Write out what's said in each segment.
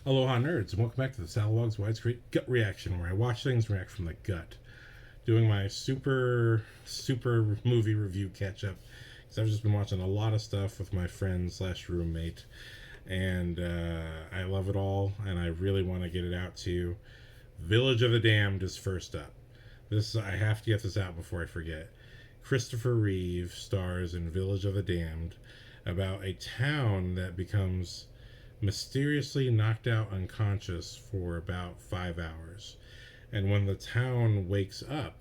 Aloha nerds, and welcome back to the Salawag's Widescreen Gut Reaction, where I watch things and react from the gut. Doing my super movie review catch up, because I've just been watching a lot of stuff with my friend slash roommate, and I love it all, and I really want to get it out to you. Village of the Damned is first up. I have to get this out before I forget. Christopher Reeve stars in Village of the Damned, about a town that becomes mysteriously knocked out unconscious for about 5 hours. And when the town wakes up,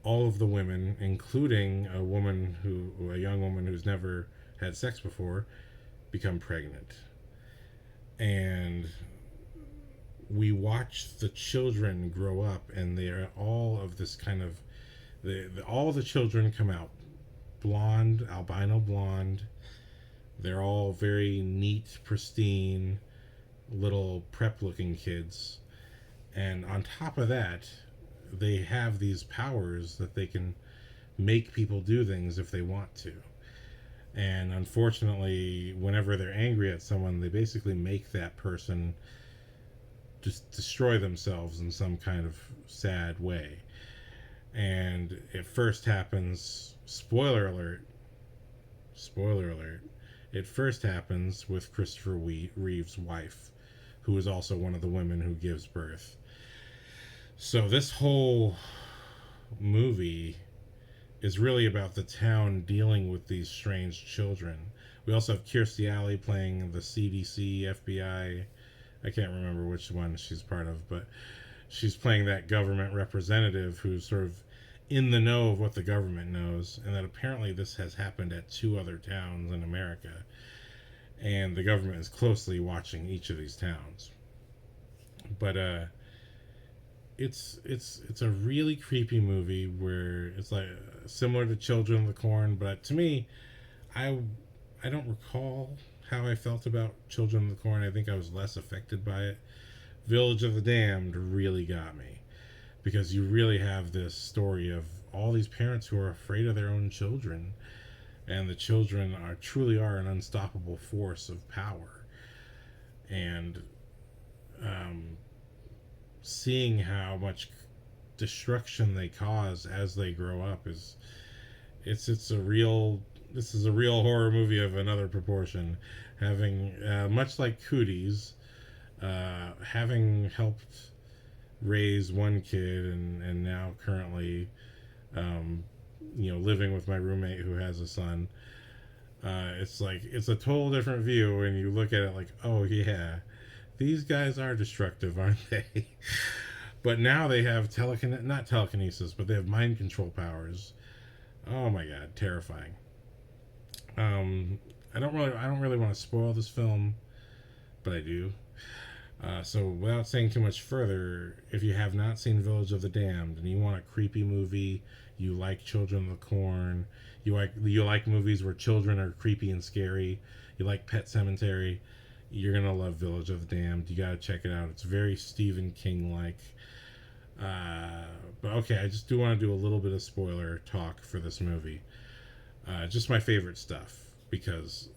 all of the women, including a young woman who's never had sex before, become pregnant. And we watch the children grow up, and they're all of this kind of, all the children come out blonde, albino blonde. They're all very neat, pristine, little prep-looking kids. And on top of that, they have these powers that they can make people do things if they want to. And unfortunately, whenever they're angry at someone, they basically make that person just destroy themselves in some kind of sad way. And it first happens, spoiler alert, it first happens with Christopher Reeve's wife, who is also one of the women who gives birth. So this whole movie is really about the town dealing with these strange children. We also have Kirsty playing the CDC, FBI. I can't remember which one she's part of, but she's playing that government representative who's sort of in the know of what the government knows, and that apparently this has happened at 2 other towns in America, and the government is closely watching each of these towns. But it's a really creepy movie where it's like similar to Children of the Corn, but to me, I don't recall how I felt about Children of the Corn. I think I was less affected by it. Village of the Damned really got me, because you really have this story of all these parents who are afraid of their own children, and the children truly are an unstoppable force of power. And seeing how much destruction they cause as they grow up this is a real horror movie of another proportion. Having much like Cooties, having helped raise one kid and now currently living with my roommate who has a son, it's a total different view when you look at it like, oh yeah, these guys are destructive, aren't they? But now they have not telekinesis, but they have mind control powers. Oh my god, terrifying. I don't really want to spoil this film, but I do. So without saying too much further, if you have not seen Village of the Damned and you want a creepy movie, you like Children of the Corn, you like movies where children are creepy and scary, you like Pet Sematary, you're gonna love Village of the Damned. You gotta check it out. It's very Stephen King like. But okay, I just do want to do a little bit of spoiler talk for this movie. Just my favorite stuff, because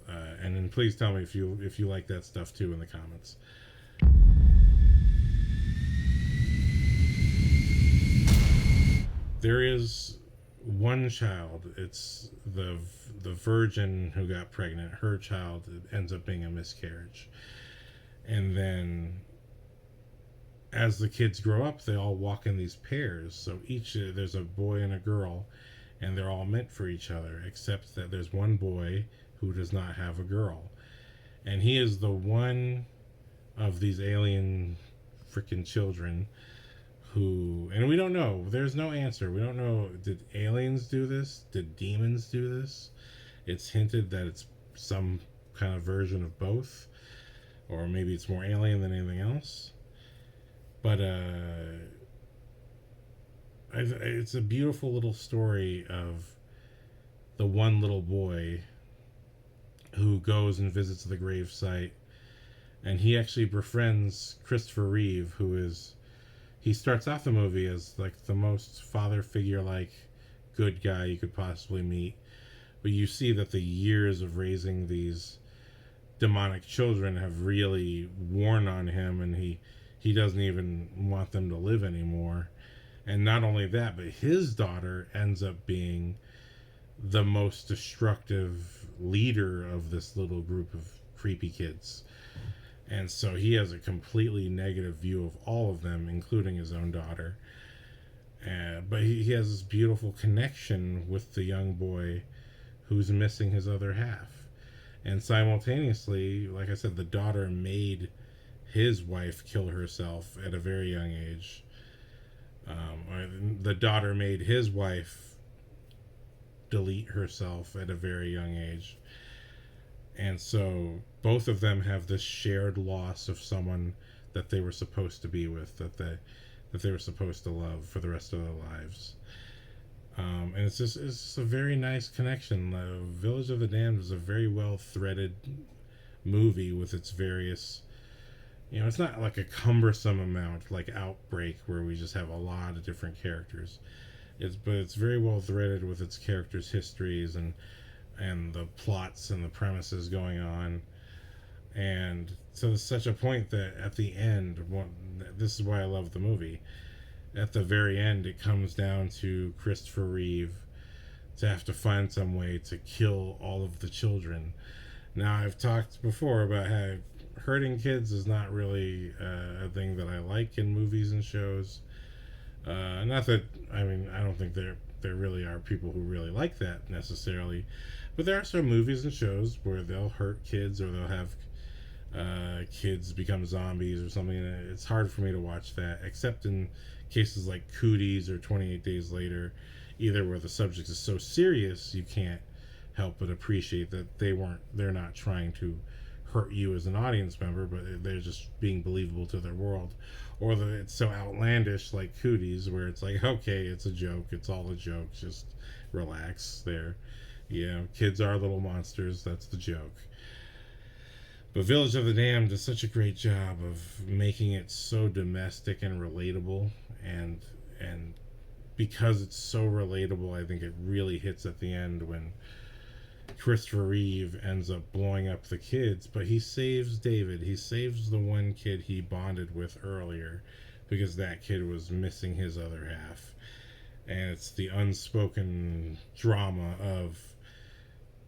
and then please tell me if you like that stuff too in the comments. There is one child. It's the virgin who got pregnant. Her child ends up being a miscarriage, and then as the kids grow up, they all walk in these pairs. So there's a boy and a girl, and they're all meant for each other, except that there's one boy who does not have a girl, and he is the one of these alien freaking children who, and we don't know, there's no answer, we don't know, did aliens do this, did demons do this? It's hinted that it's some kind of version of both, or maybe it's more alien than anything else. But it's a beautiful little story of the one little boy who goes and visits the grave site, and he actually befriends Christopher Reeve, he starts off the movie as like the most father figure like good guy you could possibly meet, but you see that the years of raising these demonic children have really worn on him, and he doesn't even want them to live anymore. And not only that, but his daughter ends up being the most destructive leader of this little group of creepy kids. And so he has a completely negative view of all of them, including his own daughter. But he has this beautiful connection with the young boy who's missing his other half. And simultaneously, like I said, the daughter made his wife kill herself at a very young age. The daughter made his wife delete herself at a very young age. And so both of them have this shared loss of someone that they were supposed to be with, that they were supposed to love for the rest of their lives. And it's just a very nice connection. Village of the Damned is a very well threaded movie with its various, it's not like a cumbersome amount like Outbreak where we just have a lot of different characters. But it's very well threaded with its characters' histories and the plots and the premises going on. And so there's such a point that at the end, this is why I love the movie. At the very end, it comes down to Christopher Reeve to have to find some way to kill all of the children. Now, I've talked before about how hurting kids is not really a thing that I like in movies and shows. Not that, I don't think there really are people who really like that necessarily. But there are some movies and shows where they'll hurt kids, or they'll have kids become zombies or something. It's hard for me to watch that, except in cases like Cooties or 28 Days Later, either where the subject is so serious you can't help but appreciate that they're not trying to hurt you as an audience member, but they're just being believable to their world. Or that it's so outlandish, like Cooties, where it's like, okay, it's a joke, it's all a joke, just relax there. Kids are little monsters, that's the joke. But Village of the Damned does such a great job of making it so domestic and relatable, and because it's so relatable, I think it really hits at the end when Christopher Reeve ends up blowing up the kids, but he saves David. He saves the one kid he bonded with earlier, because that kid was missing his other half. And it's the unspoken drama of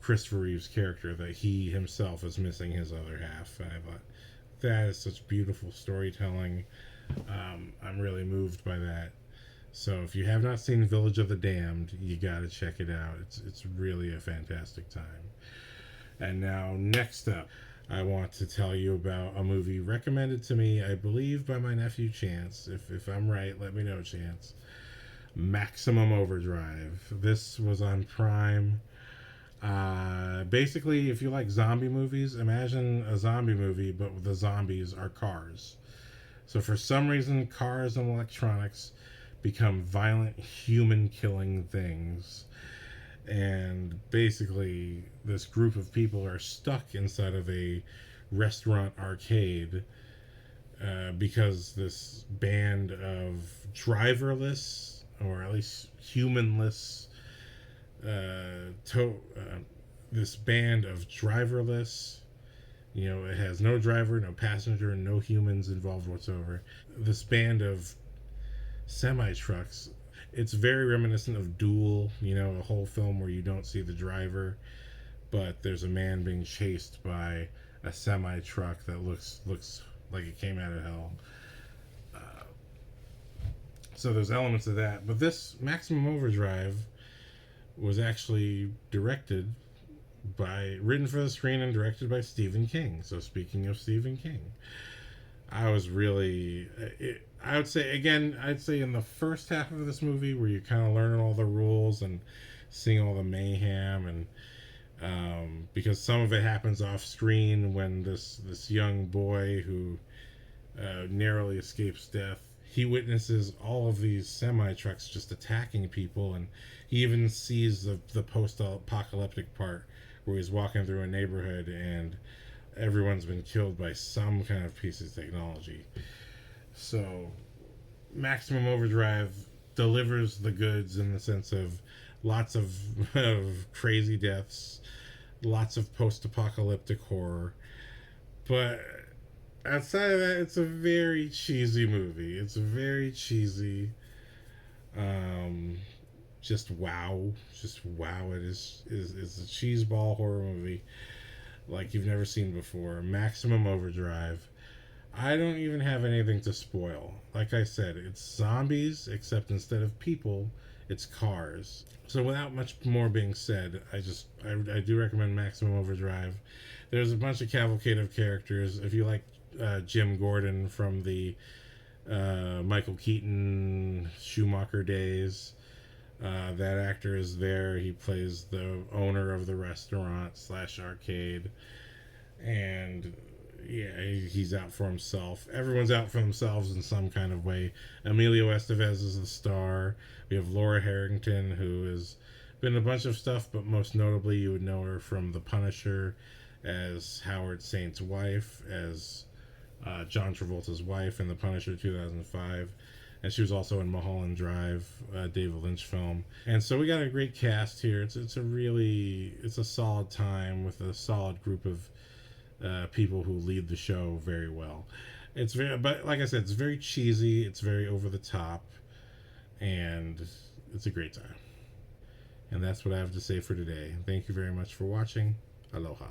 Christopher Reeve's character that he himself is missing his other half. And I thought that is such beautiful storytelling. I'm really moved by that. So if you have not seen Village of the Damned, you got to check it out. It's really a fantastic time. And now, next up, I want to tell you about a movie recommended to me, I believe, by my nephew Chance. If I'm right, let me know, Chance. Maximum Overdrive. This was on Prime. Basically, if you like zombie movies, imagine a zombie movie, but the zombies are cars. So for some reason, cars and electronics become violent, human-killing things. And basically, this group of people are stuck inside of a restaurant arcade because this band of driverless, or at least humanless, this band of driverless, it has no driver, no passenger, no humans involved whatsoever. This band of semi-trucks, it's very reminiscent of Duel, a whole film where you don't see the driver, but there's a man being chased by a semi-truck that looks like it came out of hell. So there's elements of that, but this Maximum Overdrive was actually written for the screen and directed by Stephen King. So speaking of Stephen King, I would say in the first half of this movie, where you're kind of learning all the rules and seeing all the mayhem, and because some of it happens off screen when this young boy who narrowly escapes death, he witnesses all of these semi-trucks just attacking people, and he even sees the post-apocalyptic part where he's walking through a neighborhood and everyone's been killed by some kind of piece of technology. So Maximum Overdrive delivers the goods in the sense of lots of crazy deaths, lots of post-apocalyptic horror, But outside of that, it's a very cheesy movie. It's very cheesy. Um, just wow, just wow! It is a cheeseball horror movie like you've never seen before. Maximum Overdrive. I don't even have anything to spoil. Like I said, it's zombies, except instead of people, it's cars. So without much more being said, I do recommend Maximum Overdrive. There's a bunch of cavalcade of characters. If you like Jim Gordon from the Michael Keaton Schumacher days, that actor is there. He plays the owner of the restaurant slash arcade, and yeah, he's out for himself. Everyone's out for themselves in some kind of way. Emilio Estevez is the star. We have Laura Harrington, who has been in a bunch of stuff, but most notably you would know her from The Punisher as Howard Saint's wife, as John Travolta's wife in The Punisher 2005. And she was also in Mulholland Drive, David Lynch film. And so we got a great cast here. It's a solid time with a solid group of people who lead the show very well. But like I said, it's very cheesy. It's very over the top, and it's a great time. And that's what I have to say for today. Thank you very much for watching. Aloha.